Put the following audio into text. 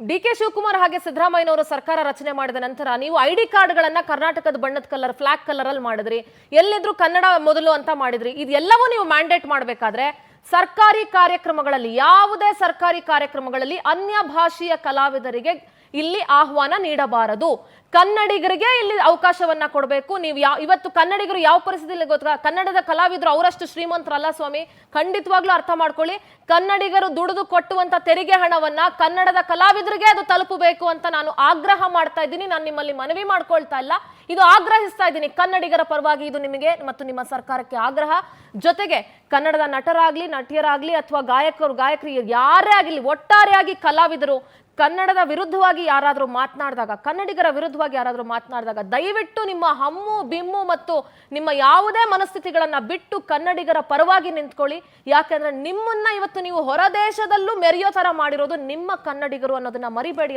ಡಿ.ಕೆ. ಶಿವಕುಮಾರ್ ಹಾಗೆ ಸಿದ್ದರಾಮಯ್ಯನವರು ಸರ್ಕಾರ ರಚನೆ ಮಾಡಿದ ನಂತರ ನೀವು ಐಡಿ ಕಾರ್ಡ್ಗಳನ್ನ ಕರ್ನಾಟಕದ ಬಣ್ಣದ ಕಲರ್ ಫ್ಲಾಗ್ ಕಲರ್ ಅಲ್ಲಿ ಮಾಡಿದ್ರಿ, ಎಲ್ಲಿದ್ರು ಕನ್ನಡ ಮೊದಲು ಅಂತ ಮಾಡಿದ್ರಿ. ಇದೆಲ್ಲವೂ ನೀವು ಮ್ಯಾಂಡೇಟ್ ಮಾಡಬೇಕಾದ್ರೆ ಸರ್ಕಾರಿ ಕಾರ್ಯಕ್ರಮಗಳಲ್ಲಿ, ಯಾವುದೇ ಸರ್ಕಾರಿ ಕಾರ್ಯಕ್ರಮಗಳಲ್ಲಿ ಅನ್ಯ ಭಾಷೆಯ ಕಲಾವಿದರಿಗೆ ಇಲ್ಲಿ ಆಹ್ವಾನ ನೀಡಬಾರದು. ಕನ್ನಡಿಗರಿಗೆ ಇಲ್ಲಿ ಅವಕಾಶವನ್ನ ಕೊಡಬೇಕು. ನೀವು ಇವತ್ತು ಕನ್ನಡಿಗರು ಯಾವ ಪರಿಸ್ಥಿತಿಯಲ್ಲಿ ಗೊತ್ತಾ, ಕನ್ನಡದ ಕಲಾವಿದರು ಅವರಷ್ಟು ಶ್ರೀಮಂತರಲ್ಲ ಸ್ವಾಮಿ. ಖಂಡಿತವಾಗ್ಲೂ ಅರ್ಥ ಮಾಡ್ಕೊಳ್ಳಿ. ಕನ್ನಡಿಗರು ದುಡಿದು ಕೊಟ್ಟುವಂತ ತೆರಿಗೆ ಹಣವನ್ನ ಕನ್ನಡದ ಕಲಾವಿದರಿಗೆ ಅದು ತಲುಪಬೇಕು ಅಂತ ನಾನು ಆಗ್ರಹ ಮಾಡ್ತಾ ಇದ್ದೀನಿ. ನಾನು ನಿಮ್ಮಲ್ಲಿ ಮನವಿ ಮಾಡ್ಕೊಳ್ತಾ ಇಲ್ಲ, ಇದು ಆಗ್ರಹಿಸ್ತಾ ಇದ್ದೀನಿ. ಕನ್ನಡಿಗರ ಪರವಾಗಿ ಇದು ನಿಮಗೆ ಮತ್ತು ನಿಮ್ಮ ಸರ್ಕಾರಕ್ಕೆ ಆಗ್ರಹ. ಜೊತೆಗೆ ಕನ್ನಡದ ನಟರಾಗ್ಲಿ, ನಟಿಯರಾಗ್ಲಿ ಅಥವಾ ಗಾಯಕರು ಯಾರೇ ಆಗಿರ್ಲಿ, ಒಟ್ಟಾರೆಯಾಗಿ ಕಲಾವಿದರು ಕನ್ನಡದ ವಿರುದ್ಧವಾಗಿ ಯಾರಾದರೂ ಮಾತನಾಡಿದಾಗ, ಕನ್ನಡಿಗರ ವಿರುದ್ಧವಾಗಿ ಯಾರಾದರೂ ಮಾತನಾಡಿದಾಗ ದಯವಿಟ್ಟು ನಿಮ್ಮ ಹಮ್ಮು ಬಿಮ್ಮು ಮತ್ತು ನಿಮ್ಮ ಯಾವುದೇ ಮನಸ್ಥಿತಿಗಳನ್ನ ಬಿಟ್ಟು ಕನ್ನಡಿಗರ ಪರವಾಗಿ ನಿಂತ್ಕೊಳ್ಳಿ. ಯಾಕಂದ್ರೆ ನಿಮ್ಮನ್ನ ಇವತ್ತು ನೀವು ಹೊರದೇಶದಲ್ಲೂ ಮೆರೆಯೋ ತರ ಮಾಡಿರೋದು ನಿಮ್ಮ ಕನ್ನಡಿಗರು ಅನ್ನೋದನ್ನ ಮರಿಬೇಡಿ.